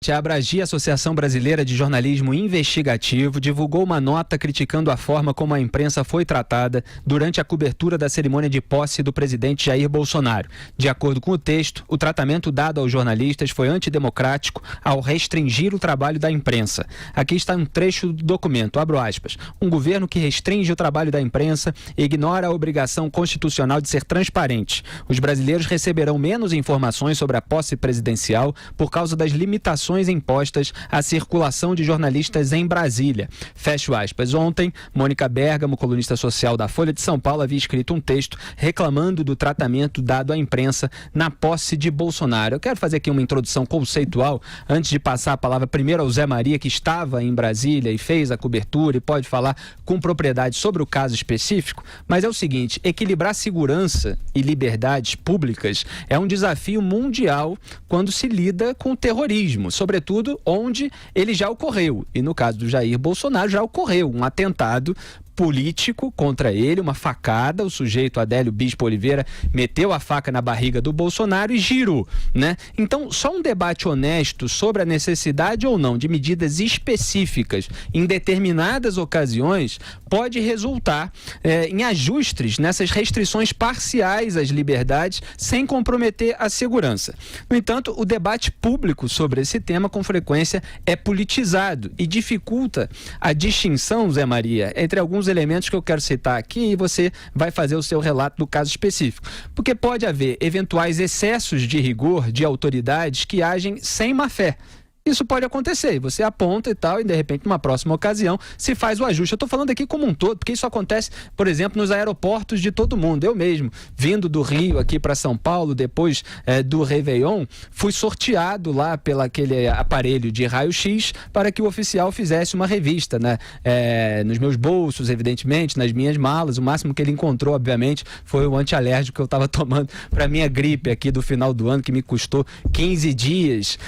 A Abragi, Associação Brasileira de Jornalismo Investigativo, divulgou uma nota criticando a forma como a imprensa foi tratada durante a cobertura da cerimônia de posse do presidente Jair Bolsonaro. De acordo com o texto, o tratamento dado aos jornalistas foi antidemocrático ao restringir o trabalho da imprensa. Aqui está um trecho do documento, abro aspas. Um governo que restringe o trabalho da imprensa e ignora a obrigação constitucional de ser transparente. Os brasileiros receberão menos informações sobre a posse presidencial por causa das limitações impostas à circulação de jornalistas em Brasília. Fecho aspas. Ontem, Mônica Bergamo, colunista social da Folha de São Paulo, havia escrito um texto reclamando do tratamento dado à imprensa na posse de Bolsonaro. Eu quero fazer aqui uma introdução conceitual antes de passar a palavra primeiro ao Zé Maria, que estava em Brasília e fez a cobertura e pode falar com propriedade sobre o caso específico, mas é o seguinte, equilibrar segurança e liberdades públicas é um desafio mundial quando se lida com o terrorismo, sobretudo onde ele já ocorreu. E no caso do Jair Bolsonaro já ocorreu um atentado político contra ele, uma facada, o sujeito Adélio Bispo Oliveira meteu a faca na barriga do Bolsonaro e girou, né? Então, só um debate honesto sobre a necessidade ou não de medidas específicas em determinadas ocasiões pode resultar em ajustes nessas restrições parciais às liberdades sem comprometer a segurança. No entanto, o debate público sobre esse tema com frequência é politizado e dificulta a distinção, Zé Maria, entre alguns elementos que eu quero citar aqui e você vai fazer o seu relato do caso específico. Porque pode haver eventuais excessos de rigor de autoridades que agem sem má fé. Isso pode acontecer, você aponta e tal, e de repente, numa próxima ocasião, se faz o ajuste. Eu estou falando aqui como um todo, porque isso acontece, por exemplo, nos aeroportos de todo mundo. Eu mesmo, vindo do Rio aqui para São Paulo, depois do Réveillon, fui sorteado lá pelo aquele aparelho de raio-x para que o oficial fizesse uma revista, né? Nos meus bolsos, evidentemente, nas minhas malas. O máximo que ele encontrou, obviamente, foi o antialérgico que eu estava tomando para minha gripe aqui do final do ano, que me custou 15 dias.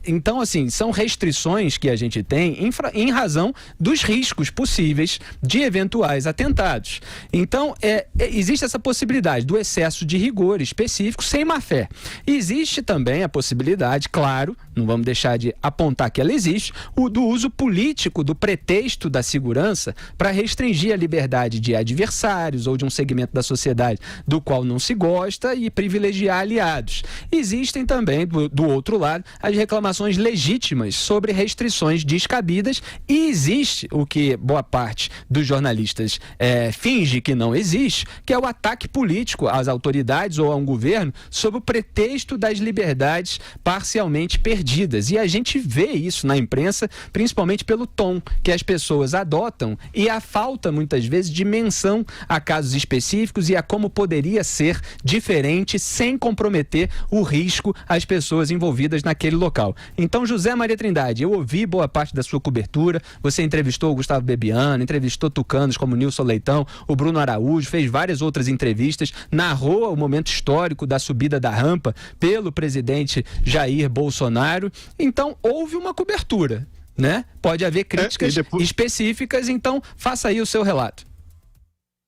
Então, assim, são restrições que a gente tem em razão dos riscos possíveis de eventuais atentados. Então, existe essa possibilidade do excesso de rigor específico sem má fé. E existe também a possibilidade, claro, não vamos deixar de apontar que ela existe, do uso político do pretexto da segurança para restringir a liberdade de adversários ou de um segmento da sociedade do qual não se gosta e privilegiar aliados. Existem também, do outro lado, as reclamações legítimas sobre restrições descabidas e existe o que boa parte dos jornalistas finge que não existe, que é o ataque político às autoridades ou a um governo sob o pretexto das liberdades parcialmente perdidas. E a gente vê isso na imprensa, principalmente pelo tom que as pessoas adotam e a falta, muitas vezes, de menção a casos específicos e a como poderia ser diferente sem comprometer o risco às pessoas envolvidas naquele local. Então, José Maria Trindade, eu ouvi boa parte da sua cobertura, você entrevistou o Gustavo Bebiano, entrevistou tucanos como Nilson Leitão, o Bruno Araújo, fez várias outras entrevistas, narrou o momento histórico da subida da rampa pelo presidente Jair Bolsonaro. Então, houve uma cobertura, né? Pode haver críticas específicas, então faça aí o seu relato.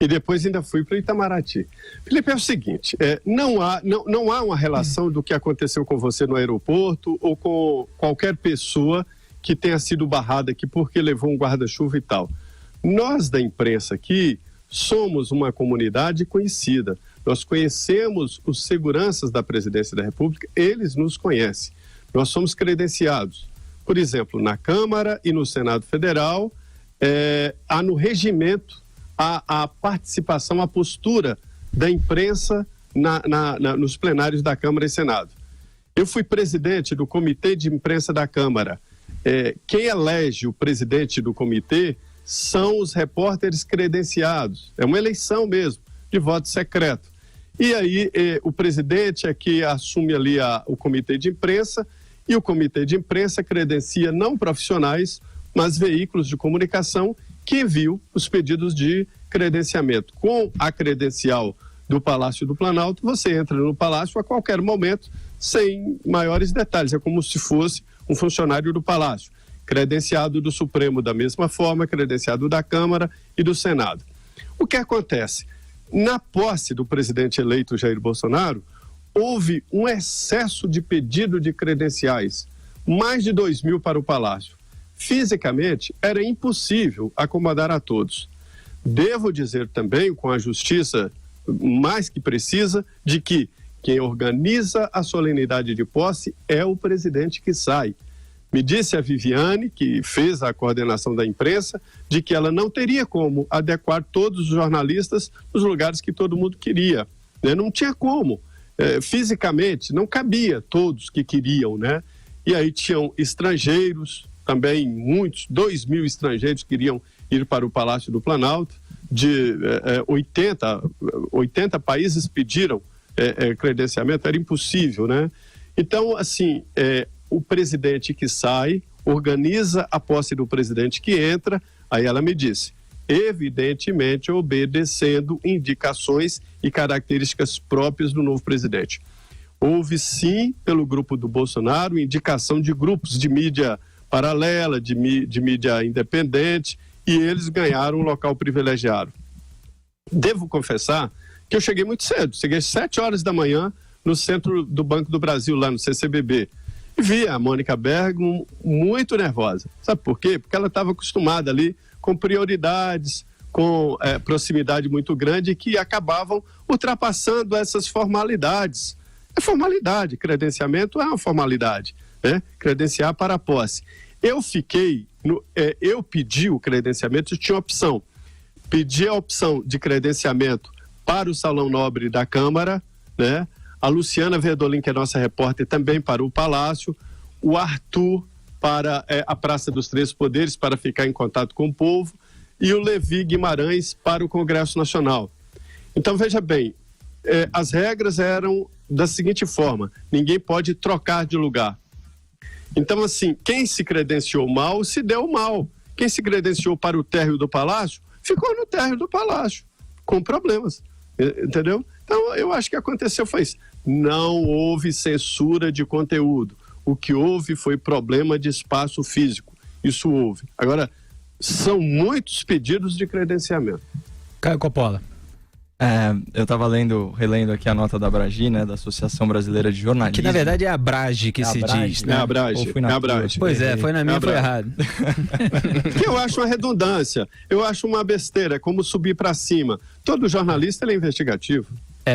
E depois ainda fui para Itamaraty. Felipe, é o seguinte, não há uma relação do que aconteceu com você no aeroporto ou com qualquer pessoa que tenha sido barrada aqui porque levou um guarda-chuva e tal. Nós da imprensa aqui somos uma comunidade conhecida. Nós conhecemos os seguranças da Presidência da República, eles nos conhecem. Nós somos credenciados. Por exemplo, na Câmara e no Senado Federal, há no regimento a participação, a postura da imprensa nos plenários da Câmara e Senado. Eu fui presidente do Comitê de Imprensa da Câmara. Quem elege o presidente do comitê são os repórteres credenciados. É uma eleição mesmo, de voto secreto. E aí o presidente é que assume ali o comitê de imprensa e o comitê de imprensa credencia não profissionais, mas veículos de comunicação que enviam os pedidos de credenciamento. Com a credencial do Palácio do Planalto, você entra no Palácio a qualquer momento, sem maiores detalhes. É como se fosse um funcionário do Palácio, credenciado do Supremo da mesma forma, credenciado da Câmara e do Senado. O que acontece? Na posse do presidente eleito Jair Bolsonaro, houve um excesso de pedido de credenciais, mais de 2.000 para o Palácio. Fisicamente, era impossível acomodar a todos. Devo dizer também, com a justiça mais que precisa, de que quem organiza a solenidade de posse é o presidente que sai. Me disse a Viviane, que fez a coordenação da imprensa, de que ela não teria como adequar todos os jornalistas nos lugares que todo mundo queria, né? Não tinha como. Fisicamente, não cabia todos que queriam, né? E aí tinham estrangeiros, também muitos, 2.000 estrangeiros queriam ir para o Palácio do Planalto, de 80 países pediram credenciamento, era impossível, né? Então, assim, o presidente que sai organiza a posse do presidente que entra, aí ela me disse, evidentemente obedecendo indicações e características próprias do novo presidente. Houve sim, pelo grupo do Bolsonaro, indicação de grupos de mídia paralela, de mídia independente, e eles ganharam um local privilegiado. Devo confessar que eu cheguei muito cedo, cheguei às 7 horas da manhã no centro do Banco do Brasil, lá no CCBB. E vi a Mônica Bergamo muito nervosa. Sabe por quê? Porque ela estava acostumada ali com prioridades, com proximidade muito grande, que acabavam ultrapassando essas formalidades. É formalidade, credenciamento é uma formalidade, né? Credenciar para a posse. Eu pedi o credenciamento, eu tinha opção. Pedi a opção de credenciamento para o Salão Nobre da Câmara, né? A Luciana Verdolin, que é nossa repórter, também para o Palácio, o Arthur para a Praça dos Três Poderes, para ficar em contato com o povo, e o Levi Guimarães para o Congresso Nacional. Então, veja bem, as regras eram da seguinte forma, ninguém pode trocar de lugar. Então, assim, quem se credenciou mal, se deu mal. Quem se credenciou para o térreo do Palácio, ficou no térreo do Palácio, com problemas, entendeu? Então, eu acho que aconteceu foi isso. Não houve censura de conteúdo. O que houve foi problema de espaço físico. Isso houve. Agora, são muitos pedidos de credenciamento. Caio Coppola. Eu estava relendo aqui a nota da Abragi, né, da Associação Brasileira de Jornalismo. Que na verdade é a Abragi que se diz, né? É a Abragi. Pois foi na minha, foi errado. Que eu acho uma redundância, eu acho uma besteira, como subir para cima. Todo jornalista ele é investigativo.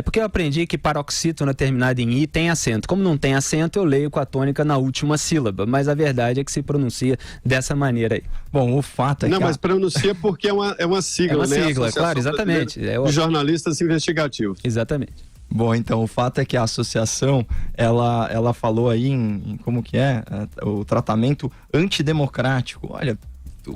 Porque eu aprendi que paroxítona terminada em I tem acento. Como não tem acento, eu leio com a tônica na última sílaba. Mas a verdade é que se pronuncia dessa maneira aí. Bom, o fato é que... Não, mas pronuncia porque é uma sigla, é uma né? sigla, claro, exatamente. De jornalistas investigativos. Exatamente. Bom, então, o fato é que a associação, ela falou aí em como que é o tratamento antidemocrático. Olha,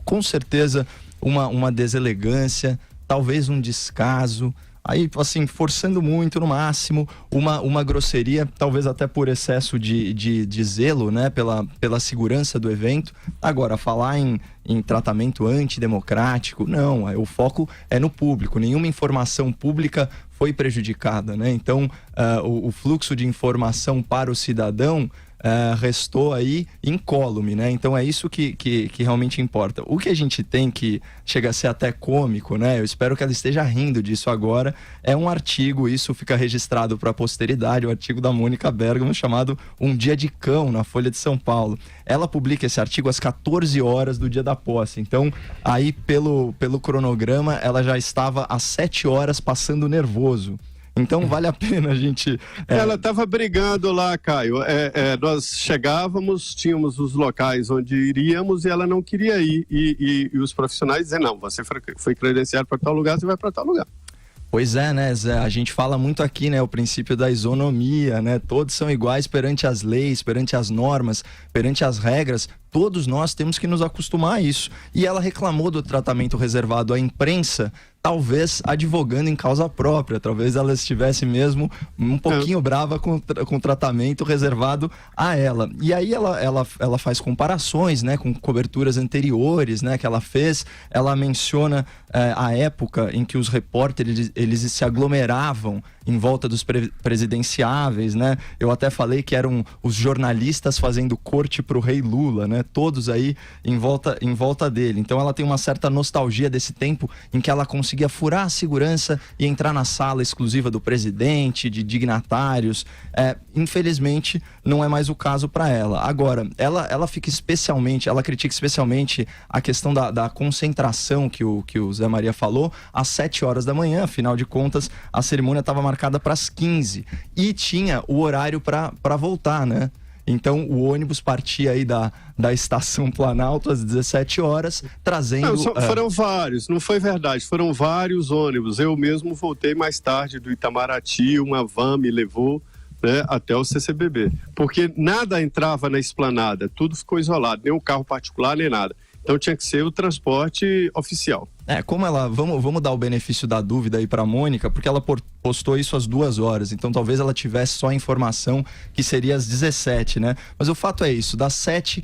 com certeza uma deselegância, talvez um descaso... Aí, assim, forçando muito no máximo, uma grosseria, talvez até por excesso de zelo, né, pela segurança do evento. Agora, falar em tratamento antidemocrático, não, o foco é no público, nenhuma informação pública foi prejudicada, né? Então, o fluxo de informação para o cidadão restou aí incólume, né? Então é isso que realmente importa. O que a gente tem, que chega a ser até cômico, né? Eu espero que ela esteja rindo disso agora, é um artigo, isso fica registrado para a posteridade, o artigo da Mônica Bergamo chamado Um Dia de Cão, na Folha de São Paulo. Ela publica esse artigo às 14 horas do dia da posse. Então, aí pelo cronograma, ela já estava às 7 horas passando nervoso. Então vale a pena a gente... Ela estava brigando lá, Caio. Nós chegávamos, tínhamos os locais onde iríamos e ela não queria ir. E os profissionais diziam, não, você foi credenciado para tal lugar, você vai para tal lugar. Pois é, né, Zé? A gente fala muito aqui, né, o princípio da isonomia, né? Todos são iguais perante as leis, perante as normas, perante as regras. Todos nós temos que nos acostumar a isso. E ela reclamou do tratamento reservado à imprensa, talvez advogando em causa própria. Talvez ela estivesse mesmo um pouquinho brava com o tratamento reservado a ela. E aí ela faz comparações, né, com coberturas anteriores, né, que ela fez. Ela menciona a época em que os repórteres eles se aglomeravam em volta dos presidenciáveis, né? Eu até falei que eram os jornalistas fazendo corte pro rei Lula, né? Todos aí em volta dele. Então ela tem uma certa nostalgia desse tempo em que ela conseguia furar a segurança e entrar na sala exclusiva do presidente, de dignatários. Infelizmente, não é mais o caso para ela. Agora, ela critica especialmente a questão da concentração que o Zé Maria falou, às 7 horas da manhã. Afinal de contas, a cerimônia estava marcada para as 15 e tinha o horário para voltar, né? Então o ônibus partia aí da Estação Planalto às 17 horas, trazendo... Foram vários, não foi verdade, foram vários ônibus. Eu mesmo voltei mais tarde do Itamaraty, uma van me levou, né, até o CCBB, porque nada entrava na esplanada, tudo ficou isolado, nem um carro particular, nem nada. Então tinha que ser o transporte oficial. Como ela... Vamos dar o benefício da dúvida aí pra Mônica, porque ela postou isso às 2 horas, então talvez ela tivesse só a informação que seria às 17, né? Mas o fato é isso, das 7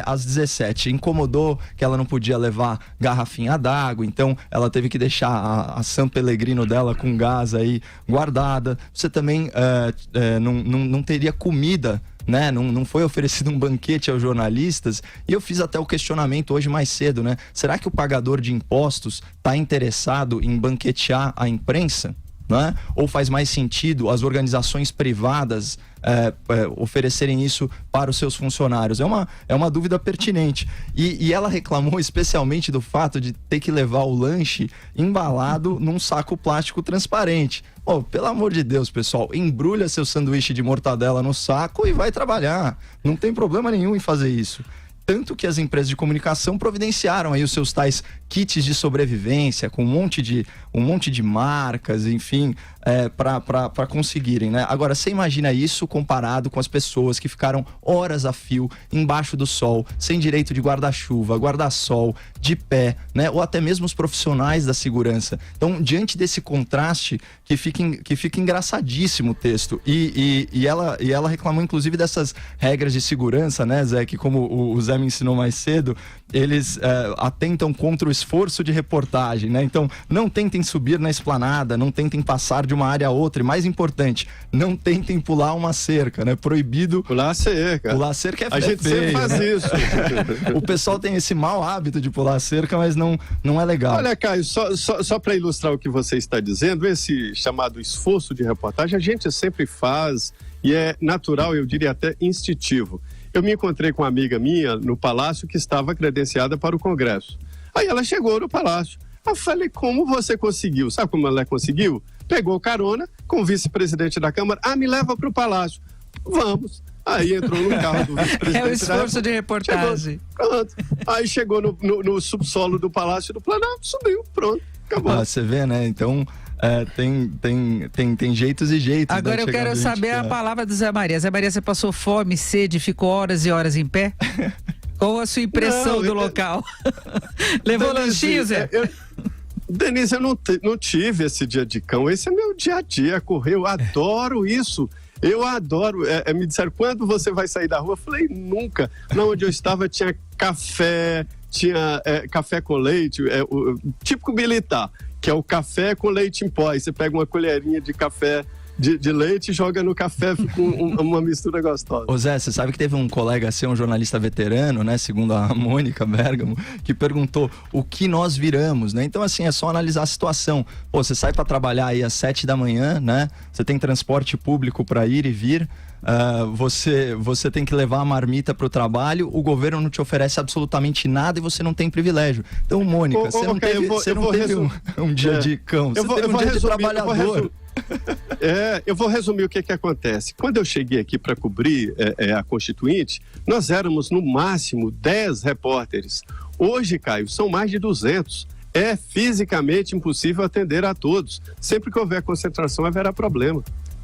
às 17. Incomodou que ela não podia levar garrafinha d'água, então ela teve que deixar a San Pellegrino dela com gás aí guardada. Você também não teria comida, né? Não foi oferecido um banquete aos jornalistas. E eu fiz até o questionamento hoje mais cedo, né? Será que o pagador de impostos está interessado em banquetear a imprensa? Né? Ou faz mais sentido as organizações privadas oferecerem isso para os seus funcionários? É uma dúvida pertinente. E ela reclamou especialmente do fato de ter que levar o lanche embalado num saco plástico transparente. Pelo amor de Deus, pessoal, embrulha seu sanduíche de mortadela no saco e vai trabalhar. Não tem problema nenhum em fazer isso. Tanto que as empresas de comunicação providenciaram aí os seus tais kits de sobrevivência com um monte de marcas, enfim, para conseguirem, né? Agora, você imagina isso comparado com as pessoas que ficaram horas a fio embaixo do sol, sem direito de guarda-chuva, guarda-sol, de pé, né? Ou até mesmo os profissionais da segurança. Então, diante desse contraste, que fica engraçadíssimo o texto. E ela reclamou, inclusive, dessas regras de segurança, né, Zé? Que, como o Zé me ensinou mais cedo, eles atentam contra o esforço de reportagem, né? Então, não tentem subir na esplanada, não tentem passar de uma área a outra, e mais importante, não tentem pular uma cerca, né? Proibido... Pular a cerca. Pular a cerca a gente feio, sempre faz, né? Isso. O pessoal tem esse mau hábito de pular a cerca, mas não é legal. Olha, Caio, só para ilustrar o que você está dizendo, esse chamado esforço de reportagem, a gente sempre faz, e é natural, eu diria até instintivo. Eu me encontrei com uma amiga minha no Palácio que estava credenciada para o Congresso. Aí ela chegou no Palácio. Eu falei, como você conseguiu? Sabe como ela conseguiu? Pegou carona com o vice-presidente da Câmara. Me leva para o Palácio. Vamos. Aí entrou no carro do vice-presidente. É o esforço de reportagem. Aí chegou no subsolo do Palácio do Planalto, subiu, pronto, acabou. Você vê, né? Então... tem jeitos e jeitos. Agora eu quero saber a palavra do Zé Maria. Zé Maria, você passou fome, sede, ficou horas e horas em pé? Qual a sua impressão do local? Levou lanchinho, Zé? Denise, eu não tive esse dia de cão. Esse é meu dia a dia, correr. Eu adoro isso. Eu adoro. Me disseram, quando você vai sair da rua? Eu falei, nunca. Lá onde eu estava tinha café, café com leite, o típico militar, que é o café com leite em pó. Aí você pega uma colherinha de café de leite e joga no café, fica uma mistura gostosa. Ô Zé, você sabe que teve um colega seu, um jornalista veterano, né, segundo a Mônica Bergamo, que perguntou o que nós viramos, né? Então, assim, é só analisar a situação. Você sai para trabalhar aí às 7 da manhã, né? Você tem transporte público para ir e vir. Você tem que levar a marmita para o trabalho, o governo não te oferece absolutamente nada e você não tem privilégio. Então, Mônica, você não teve um dia de cão, você teve um dia de trabalhador. Eu vou resumir o que acontece. Quando eu cheguei aqui para cobrir a Constituinte, nós éramos no máximo 10 repórteres. Hoje, Caio, são mais de 200. É fisicamente impossível atender a todos. Sempre que houver concentração, haverá problema.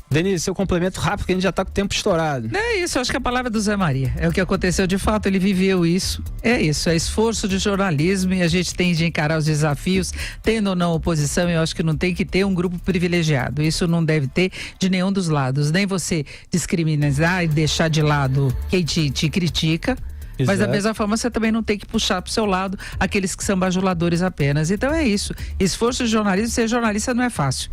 Denise, seu complemento rápido, que a gente já está com o tempo estourado. É isso, eu acho que a palavra do Zé Maria é o que aconteceu de fato, ele viveu isso. É isso, é esforço de jornalismo e a gente tem de encarar os desafios, tendo ou não oposição. Eu acho que não tem que ter um grupo privilegiado, isso não deve ter de nenhum dos lados, nem você discriminar e deixar de lado quem te critica. Exato. Mas da mesma forma você também não tem que puxar pro seu lado aqueles que são bajuladores apenas. Então é isso, esforço de jornalismo, ser jornalista não é fácil.